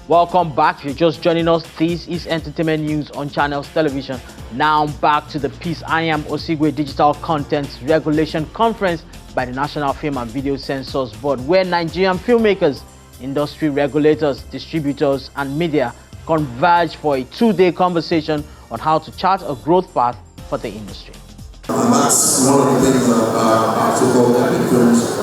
Welcome back. If you're just joining us, this is Entertainment News on Channels Television. Now back to the piece. I am Osigwe Digital Content Regulation Conference by the National Film and Video Censors Board, where Nigerian filmmakers, industry regulators, distributors, and media converge for a two-day conversation on how to chart a growth path for the industry. And that's one of the things that so-called films.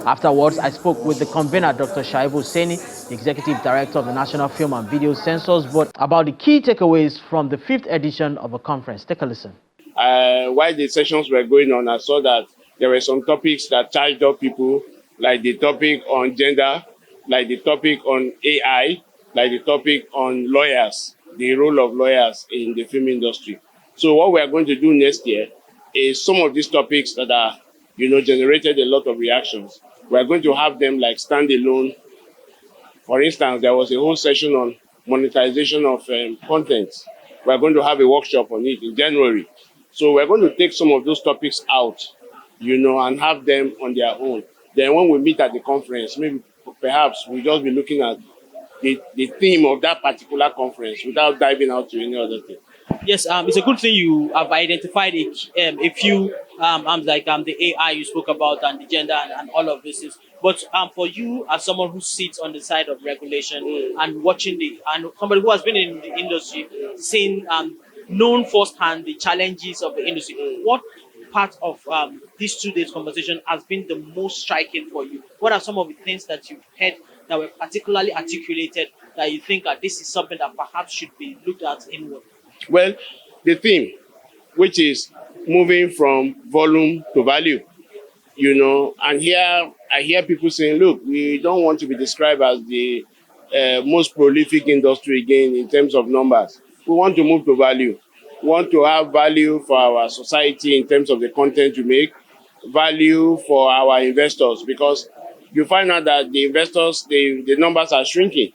Afterwards, I spoke with the convener, Dr. Shaibu Seni, the Executive Director of the National Film and Video Censors Board, about the key takeaways from the 5th edition of the conference. Take a listen. While the sessions were going on, I saw that there were some topics that charged up people, like the topic on gender, like the topic on AI, like the topic on lawyers, the role of lawyers in the film industry. So what we are going to do next year is some of these topics that are, generated a lot of reactions. We are going to have them like standalone. For instance, there was a whole session on monetization of content. We are going to have a workshop on it in January. So we're going to take some of those topics out, and have them on their own. Then when we meet at the conference, maybe perhaps we'll just be looking at the theme of that particular conference without diving out to any other thing. Yes, it's a good thing you have identified a few like the AI you spoke about and the gender and all of this is. But for you as someone who sits on the side of regulation and watching and somebody who has been in the industry, seeing known firsthand the challenges of the industry, what part of this 2 days conversation has been the most striking for you? What are some of the things that you've heard that were particularly articulated that you think that this is something that perhaps should be looked at inward? Well, the theme, which is moving from volume to value, and here I hear people saying, look, we don't want to be described as the most prolific industry again in terms of numbers. We want to move to value. We want to have value for our society in terms of the content we make, value for our investors, because you find out that the investors, the numbers are shrinking.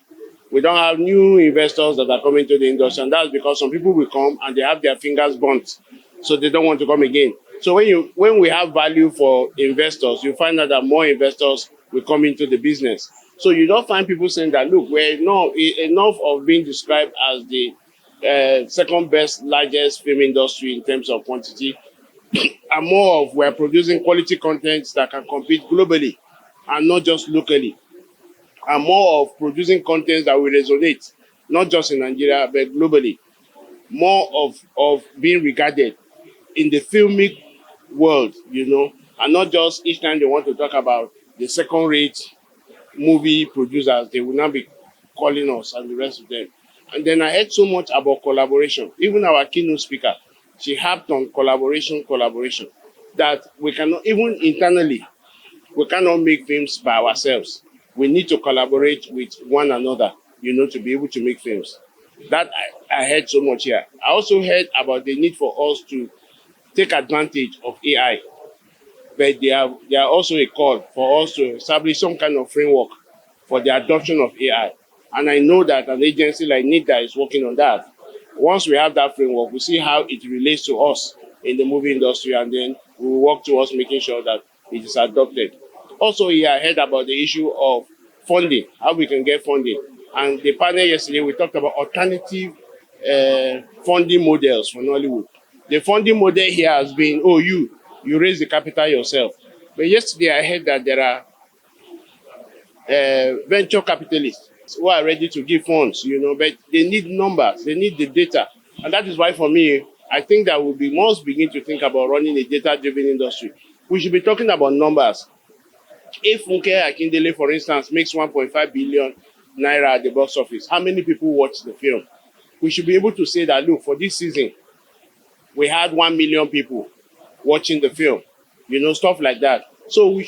We don't have new investors that are coming to the industry, and that's because some people will come and they have their fingers burnt, so they don't want to come again. So when we have value for investors, you find out that more investors will come into the business. So you don't find people saying that, look, we're enough of being described as the second best largest film industry in terms of quantity, and more of we're producing quality content that can compete globally and not just locally. And more of producing content that will resonate, not just in Nigeria, but globally. More of being regarded in the filmic world, and not just each time they want to talk about the second-rate movie producers, they will not be calling us and the rest of them. And then I heard so much about collaboration. Even our keynote speaker, she harped on collaboration, that we cannot, even internally, we cannot make films by ourselves. We need to collaborate with one another, to be able to make films. That I heard so much here. I also heard about the need for us to take advantage of AI. But they are also a call for us to establish some kind of framework for the adoption of AI. And I know that an agency like NIDA is working on that. Once we have that framework, we see how it relates to us in the movie industry, and then we will work towards making sure that it is adopted. Also, here I heard about the issue of funding, how we can get funding. And the panel yesterday, we talked about alternative funding models for Nollywood. The funding model here has been, you raise the capital yourself. But yesterday I heard that there are venture capitalists who are ready to give funds, but they need numbers, they need the data. And that is why for me, I think that we must begin to think about running a data-driven industry. We should be talking about numbers. If Funke Akindele, for instance, makes 1.5 billion naira at the box office, how many people watch the film? We should be able to say that, look, for this season, we had 1 million people watching the film, stuff like that. So we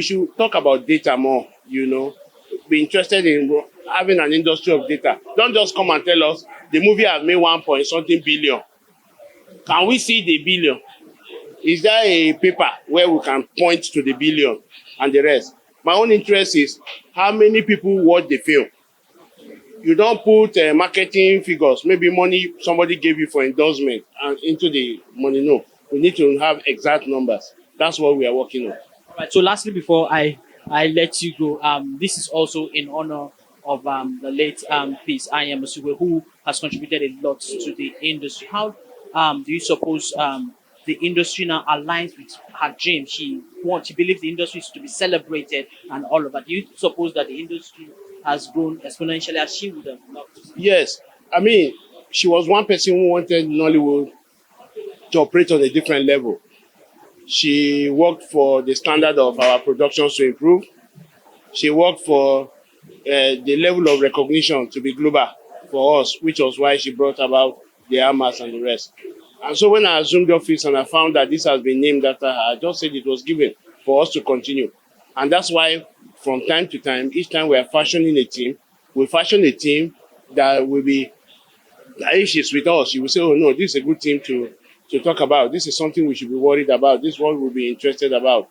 should talk about data more, be interested in having an industry of data. Don't just come and tell us the movie has made 1.something billion. Can we see the billion? Is there a paper where we can point to the billion and the rest? My own interest is how many people watch the film. You don't put marketing figures, maybe money somebody gave you for endorsement and into the money. No, we need to have exact numbers. That's what we are working on. All right. So lastly, before I let you go, this is also in honor of the late Peace Anyam Osigwe, who has contributed a lot to the industry. How do you suppose the industry now aligns with her dream? She believes the industry is to be celebrated and all of that. Do you suppose that the industry has grown exponentially as she would have loved to see? Yes. I mean, she was one person who wanted Nollywood to operate on a different level. She worked for the standard of our productions to improve. She worked for the level of recognition to be global for us, which was why she brought about the Amas and the rest. And so when I assumed office and I found that this has been named after her, I just said it was given for us to continue. And that's why from time to time, each time we are fashioning a team, we fashion a team that will be, that if she's with us, she will say, oh no, this is a good team to talk about. This is something we should be worried about. This is what we'll be interested about.